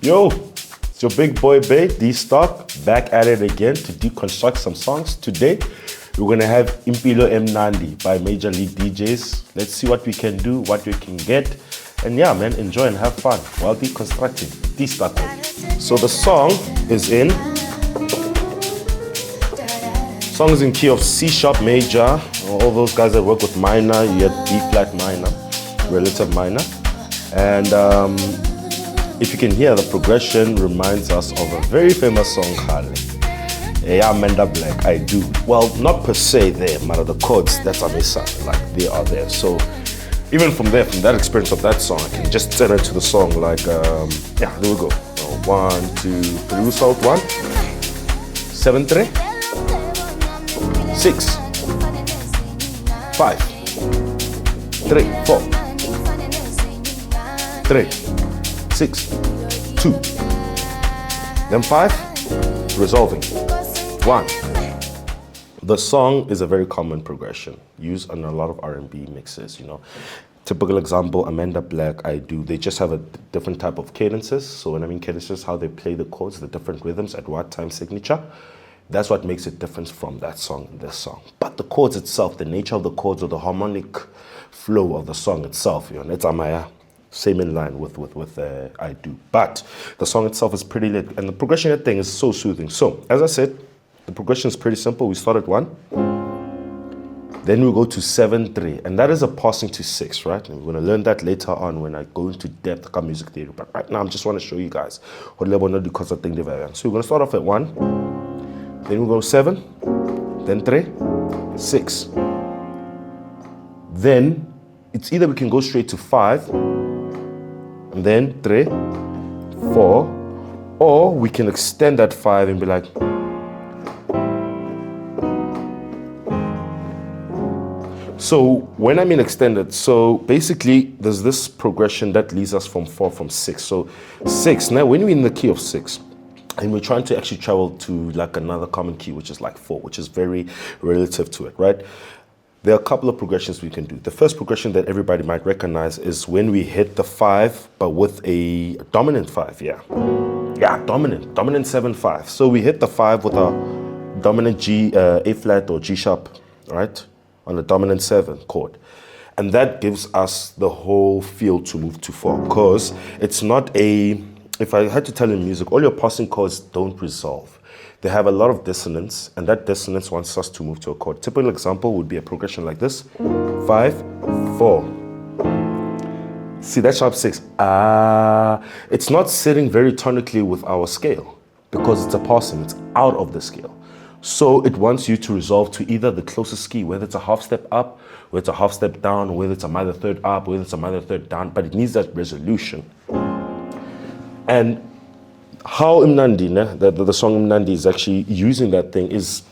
Yo, it's your big boy Bay, D-Stock, back at it again to deconstruct some songs. Today, we're gonna have Impilo Mnandi by Major League DJs. Let's see what we can do, what we can get. And yeah, man, enjoy and have fun while deconstructing. D-Stock. So the song is in key of C sharp major. All those guys that work with minor, you get B flat minor, relative minor. And if you can hear, the progression reminds us of a very famous song, Kale. Amanda Black, I do. Well, not per se there, but the chords, that's Amisa, like they are there. So even from there, from that experience of that song, I can just turn into the song like, yeah, there we go. 1, 2, 3, we start 1, 7, 3, 6, 5, 3, 4, 3, 6, 2, then 5, resolving, 1. The song is a very common progression used on a lot of R&B mixes, you know. Typical example, Amanda Black, I do. They just have a different type of cadences. So when I mean cadences, how they play the chords, the different rhythms at what time signature. That's what makes it different from that song and this song. But the chords itself, the nature of the chords or the harmonic flow of the song itself, you know, it's Amaya, same in line with I do. But the song itself is pretty lit, and the progression thing is so soothing. So as I said, the progression is pretty simple. We start at 1. Then we go to 7, 3, and that is a passing to 6, right? And we're going to learn that later on when I go into depth of music theory. But right now, I just want to show you guys what level not because I think they vary. So we're going to start off at 1, then we go 7, then 3, 6. Then it's either we can go straight to 5, and then 3, 4, or we can extend that 5 and be like. So when I mean extended, so basically there's this progression that leads us from 4 from 6. So 6, now when we're in the key of 6, and we're trying to actually travel to like another common key, which is like 4, which is very relative to it, right? There are a couple of progressions we can do. The first progression that everybody might recognize is when we hit the 5, but with a dominant 5, yeah. Yeah, dominant 7, 5. So we hit the 5 with a dominant G, A flat or G sharp, right? On the dominant 7 chord. And that gives us the whole feel to move to 4, because it's not a, if I had to tell you in music, all your passing chords don't resolve. They have a lot of dissonance, and that dissonance wants us to move to a chord. Typical example would be a progression like this, 5, 4. See, that sharp 6, it's not sitting very tonically with our scale, because it's a passing, it's out of the scale. So it wants you to resolve to either the closest key, whether it's a half step up, whether it's a half step down, whether it's a minor third up, whether it's a minor third down, but it needs that resolution. And how Mnandi, the song Mnandi is actually using that thing is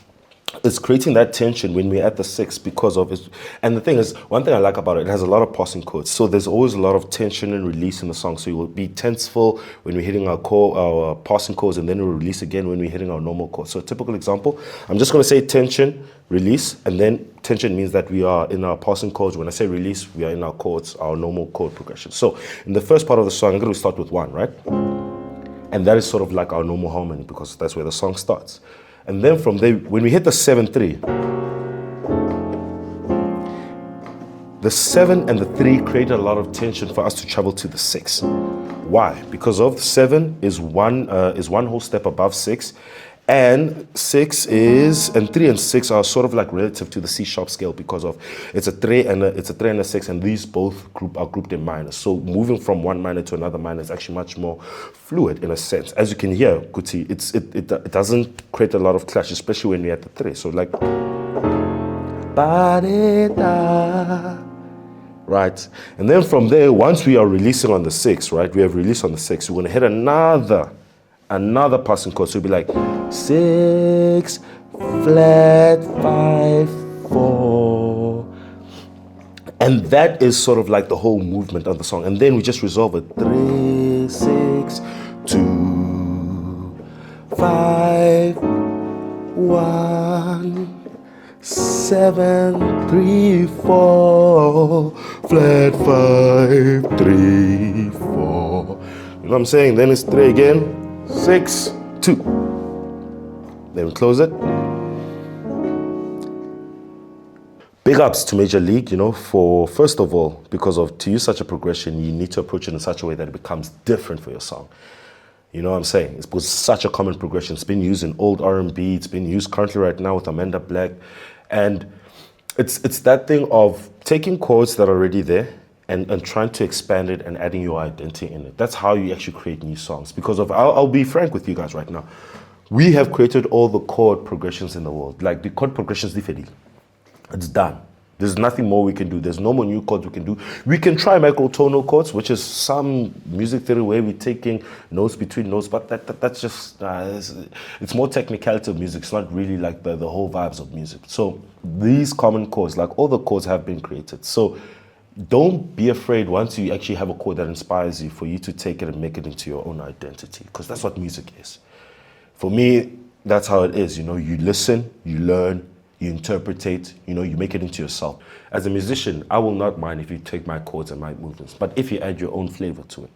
creating that tension when we're at the 6 because of it. And the thing is, one thing I like about it, it has a lot of passing chords. So there's always a lot of tension and release in the song. So you will be tenseful when we're hitting our passing chords, and then we'll release again when we're hitting our normal chords. So a typical example, I'm just going to say tension, release, and then tension means that we are in our passing chords. When I say release, we are in our chords, our normal chord progression. So in the first part of the song, I'm going to start with 1, right? And that is sort of like our normal harmony, because that's where the song starts. And then from there, when we hit the 7, 3, the 7 and the 3 create a lot of tension for us to travel to the 6. Why? Because of 7 is one whole step above 6, and 3 and 6 are sort of like relative to the C sharp scale, because of it's a 3 and a 6, and these both are grouped in minors. So moving from one minor to another minor is actually much more fluid in a sense. As you can hear, Kuti, it doesn't create a lot of clash, especially when we're at the 3. So like right, and then from there, once we are releasing on the 6, right, we have released on the 6, we're going to hit another passing chord. So it'll be like 6 flat 5 4, and that is sort of like the whole movement of the song. And then we just resolve it, 3 6 2 5 1 7 3 4 flat 5 3 4. You know what I'm saying? Then it's 3 again, 6, 2. Then we close it. Big ups to Major League, for, first of all, because to use such a progression, you need to approach it in such a way that it becomes different for your song. You know what I'm saying? It's such a common progression. It's been used in old R&B. It's been used currently right now with Amanda Black. And it's that thing of taking chords that are already there and trying to expand it and adding your identity in it. That's how you actually create new songs. Because I'll be frank with you guys right now. We have created all the chord progressions in the world. Like the chord progressions, it's done. There's nothing more we can do. There's no more new chords we can do. We can try microtonal chords, which is some music theory where we're taking notes between notes, but that's just, it's more technicality of music. It's not really like the whole vibes of music. So these common chords, like all the chords have been created. So don't be afraid once you actually have a chord that inspires you for you to take it and make it into your own identity, because that's what music is. For me, that's how it is. You listen, you learn, you interpretate, you make it into yourself. As a musician, I will not mind if you take my chords and my movements, but if you add your own flavor to it,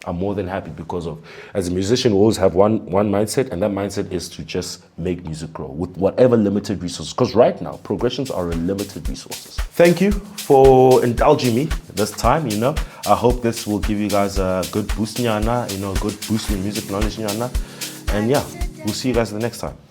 I'm more than happy, because as a musician, we always have one mindset, and that mindset is to just make music grow with whatever limited resources, because right now, progressions are limited resources. Thank you for indulging me this time, I hope this will give you guys a good boost, good boost in music knowledge, and yeah, we'll see you guys the next time.